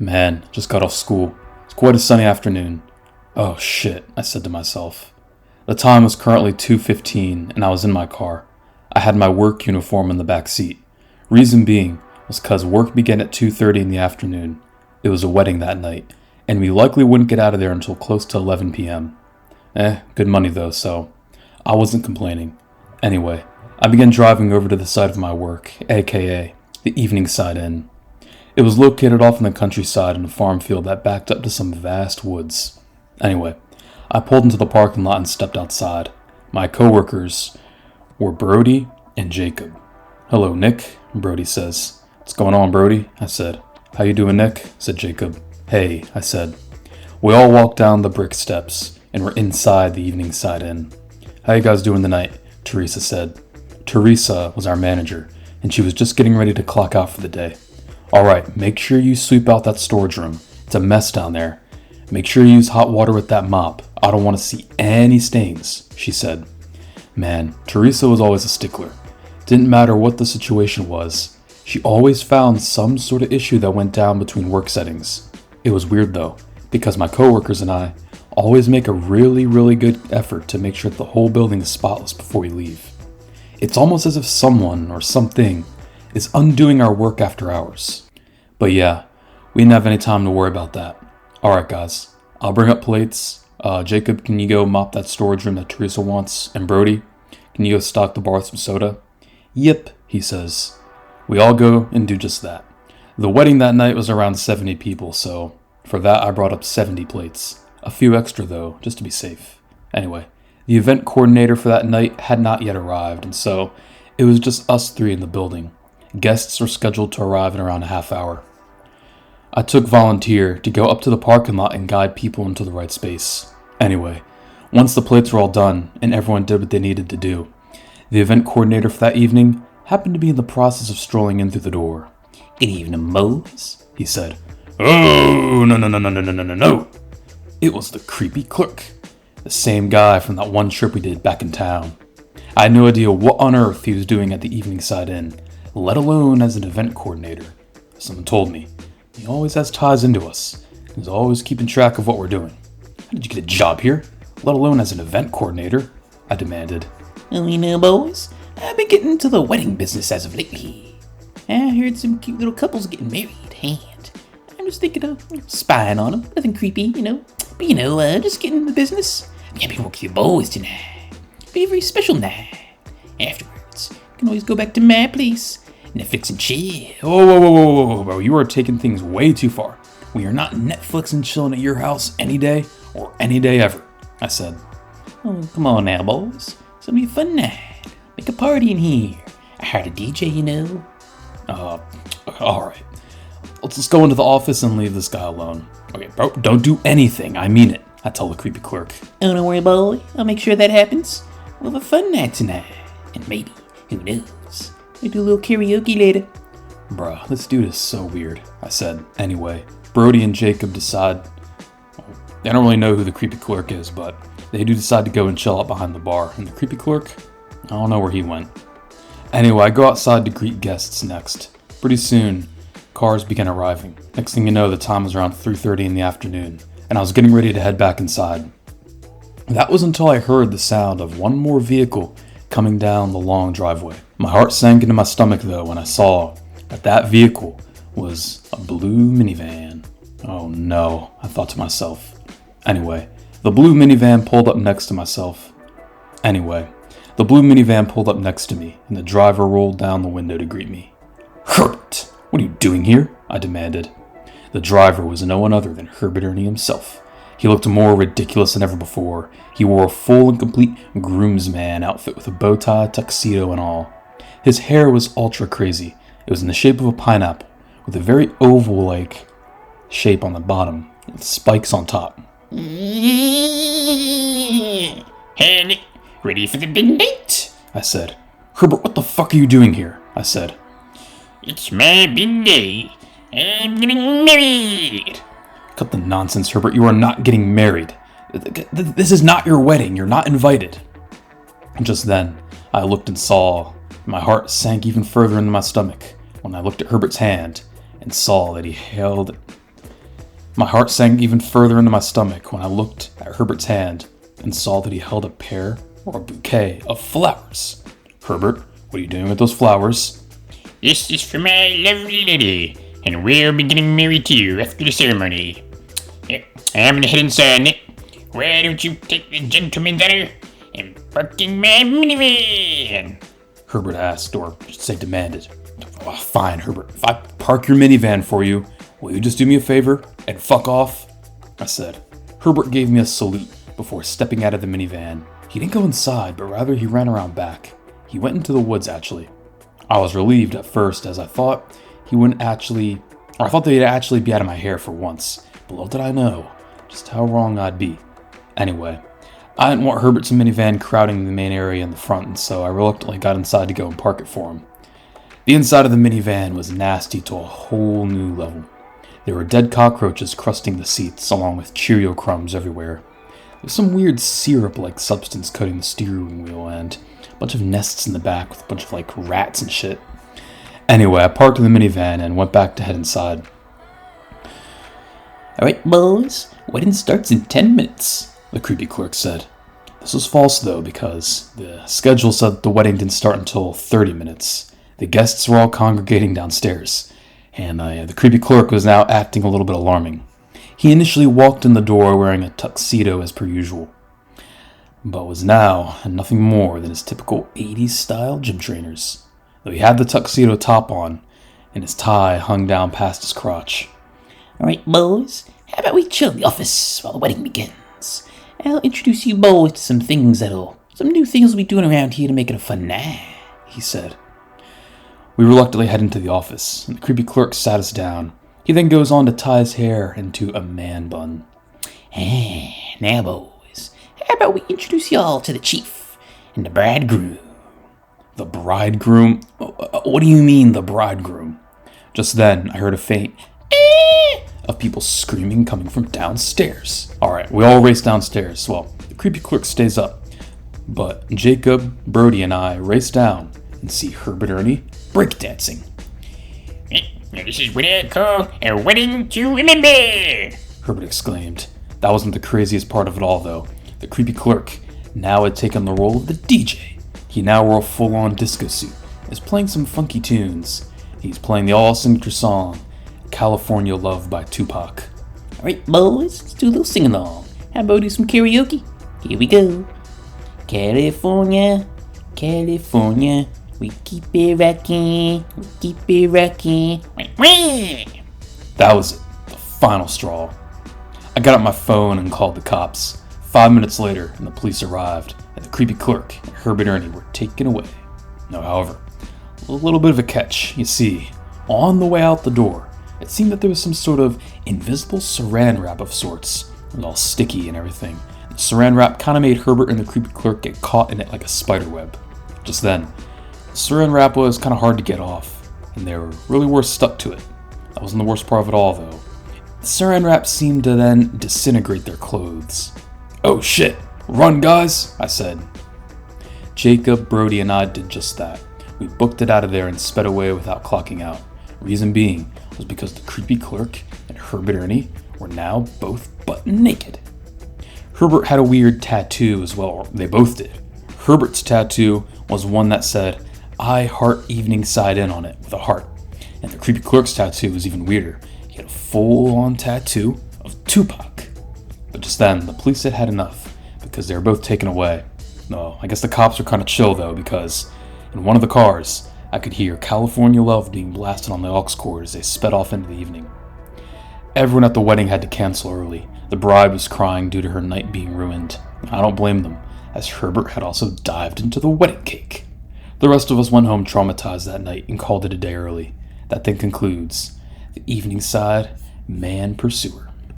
Man, just got off school. It's quite a sunny afternoon. Oh shit, I said to myself. The time was currently 2:15 and I was in my car. I had my work uniform in the back seat. Reason being was cause work began at 2:30 in the afternoon. It was a wedding that night, and we likely wouldn't get out of there until close to 11 p.m. Good money though, so I wasn't complaining. Anyway, I began driving over to the site of my work, aka the Eveningside Inn. It was located off in the countryside in a farm field that backed up to some vast woods. Anyway, I pulled into the parking lot and stepped outside. My coworkers were Brody and Jacob. "Hello, Nick," Brody says. "What's going on, Brody?" I said. "How you doing, Nick?" said Jacob. "Hey," I said. We all walked down the brick steps and were inside the Eveningside Inn. "How you guys doing tonight?" Teresa said. Teresa was our manager, and she was just getting ready to clock out for the day. "Alright, make sure you sweep out that storage room. It's a mess down there. Make sure you use hot water with that mop. I don't want to see any stains," she said. Man, Teresa was always a stickler. Didn't matter what the situation was. She always found some sort of issue that went down between work settings. It was weird though, because my coworkers and I always make a really good effort to make sure that the whole building is spotless before we leave. It's almost as if someone or something is undoing our work after hours. But yeah, we didn't have any time to worry about that. Alright guys, I'll bring up plates. Jacob, can you go mop that storage room that Teresa wants? And Brody, can you go stock the bar with some soda? "Yep," he says. We all go and do just that. The wedding that night was around 70 people, so for that I brought up 70 plates. A few extra though, just to be safe. Anyway, the event coordinator for that night had not yet arrived, and so it was just us three in the building. Guests were scheduled to arrive in around a half hour. I took volunteer to go up to the parking lot and guide people into the right space. Anyway, once the plates were all done and everyone did what they needed to do, the event coordinator for that evening happened to be in the process of strolling in through the door. "Good evening, boys," he said. "Oh, no. It was the creepy clerk. The same guy from that one trip we did back in town. I had no idea what on earth he was doing at the Eveningside Inn, let alone as an event coordinator. Someone told me. He always has ties into us. He's always keeping track of what we're doing. How did you get a job here, let alone as an event coordinator?" I demanded. "Oh, you know, boys, I've been getting into the wedding business as of lately. I heard some cute little couples getting married, and I'm just thinking of spying on them. Nothing creepy, but just getting in the business. I'm happy to work with you boys tonight. Be a very special night. Afterwards, you can always go back to my place, Netflix and chill." Whoa, bro, you are taking things way too far. We are not Netflix and chilling at your house any day or any day ever, I said. "Oh, come on now, boys. It's gonna be a fun night. Make a party in here. I hired a DJ, Alright. Let's go into the office and leave this guy alone. Okay, bro, don't do anything. I mean it, I tell the creepy clerk. "Oh, don't worry, boy. I'll make sure that happens. We'll have a fun night tonight. And maybe, who knows, we'll do a little karaoke later." Bruh, this dude is so weird, I said. Anyway, Brody and Jacob decide. They don't really know who the creepy clerk is, but they do decide to go and chill out behind the bar. And the creepy clerk? I don't know where he went. Anyway, I go outside to greet guests next. Pretty soon, cars began arriving. Next thing you know, the time was around 3:30 in the afternoon, and I was getting ready to head back inside. That was until I heard the sound of one more vehicle coming down the long driveway. My heart sank into my stomach though when I saw that vehicle was a blue minivan. Oh no, I thought to myself. Anyway, the blue minivan pulled up next to me, and the driver rolled down the window to greet me. "Herbert, what are you doing here?" I demanded. The driver was no one other than Herbert Ernie himself. He looked more ridiculous than ever before. He wore a full and complete groomsman outfit with a bow tie, tuxedo, and all. His hair was ultra crazy. It was in the shape of a pineapple, with a very oval-like shape on the bottom, with spikes on top. "Hey, ready for the big night?" I said. "Herbert, what the fuck are you doing here?" I said. "It's my big day. I'm getting married." "Cut the nonsense, Herbert. You are not getting married. This is not your wedding. You're not invited." Just then, I looked and saw. My heart sank even further into my stomach when I looked at Herbert's hand and saw that he held My heart sank even further into my stomach when I looked at Herbert's hand and saw that he held a pair or a bouquet of flowers. Herbert, what are you doing with those flowers? This is for my lovely lady, and we'll be getting married to you after the ceremony. I'm gonna head inside, Nick. Why don't you take the gentleman's honor and park in my minivan? Herbert asked, or should say demanded. Oh, fine, Herbert. If I park your minivan for you, will you just do me a favor and fuck off? I said. Herbert gave me a salute before stepping out of the minivan. He didn't go inside, but rather he ran around back. He went into the woods, actually. I was relieved at first, as I thought that he'd actually be out of my hair for once. But little did I know just how wrong I'd be. Anyway, I didn't want Herbert's minivan crowding the main area in the front, and so I reluctantly got inside to go and park it for him. The inside of the minivan was nasty to a whole new level. There were dead cockroaches crusting the seats, along with Cheerio crumbs everywhere. There was some weird syrup-like substance coating the steering wheel, and a bunch of nests in the back with a bunch of, rats and shit. Anyway, I parked in the minivan and went back to head inside. Alright, boys, wedding starts in 10 minutes, the creepy clerk said. This was false, though, because the schedule said that the wedding didn't start until 30 minutes. The guests were all congregating downstairs, and the creepy clerk was now acting a little bit alarming. He initially walked in the door wearing a tuxedo as per usual, but was now nothing more than his typical 80s style gym trainers, though he had the tuxedo top on, and his tie hung down past his crotch. Alright, boys, how about we chill in the office while the wedding begins? I'll introduce you boys to some new things we'll be doing around here to make it a fun night, he said. We reluctantly head into the office, and the creepy clerk sat us down. He then goes on to tie his hair into a man bun. Now, boys, how about we introduce y'all to the chief and the bridegroom? The bridegroom? What do you mean, the bridegroom? Just then, I heard a faint of people screaming coming from downstairs. Alright, we all race downstairs. Well, the creepy clerk stays up, but Jacob, Brody, and I race down and see Herbert Ernie breakdancing. Now this is what I call a wedding to remember, Herbert exclaimed. That wasn't the craziest part of it all, though. The creepy clerk now had taken the role of the DJ. He now wore a full-on disco suit and is playing some funky tunes. He's playing the all-signature song, California Love by Tupac. Alright, boys, let's do a little sing-along. How about do some karaoke? Here we go. California, California, we keep it rockin', we keep it rockin'. That was it, the final straw. I got out my phone and called the cops. 5 minutes later, and the police arrived, and the creepy clerk and Herbert Ernie were taken away. No, however, a little bit of a catch. You see, on the way out the door, it seemed that there was some sort of invisible saran wrap of sorts. It was all sticky and everything. The saran wrap kind of made Herbert and the creepy clerk get caught in it like a spider web. Just then, the saran wrap was kind of hard to get off, and they really were stuck to it. That wasn't the worst part of it all, though. The saran wrap seemed to then disintegrate their clothes. Oh shit, run guys, I said. Jacob, Brody, and I did just that. We booked it out of there and sped away without clocking out. Reason being was because the creepy clerk and Herbert Ernie were now both butt naked. Herbert had a weird tattoo as well, or they both did. Herbert's tattoo was one that said, "I heart Eveningside" in on it with a heart. And the creepy clerk's tattoo was even weirder. He had a full-on tattoo of Tupac. But just then, the police had had enough because they were both taken away. No, I guess the cops were kind of chill though, because in one of the cars, I could hear California Love being blasted on the aux cord as they sped off into the evening. Everyone at the wedding had to cancel early. The bride was crying due to her night being ruined. I don't blame them, as Herbert had also dived into the wedding cake. The rest of us went home traumatized that night and called it a day early. That then concludes the Eveningside Man Pursuer.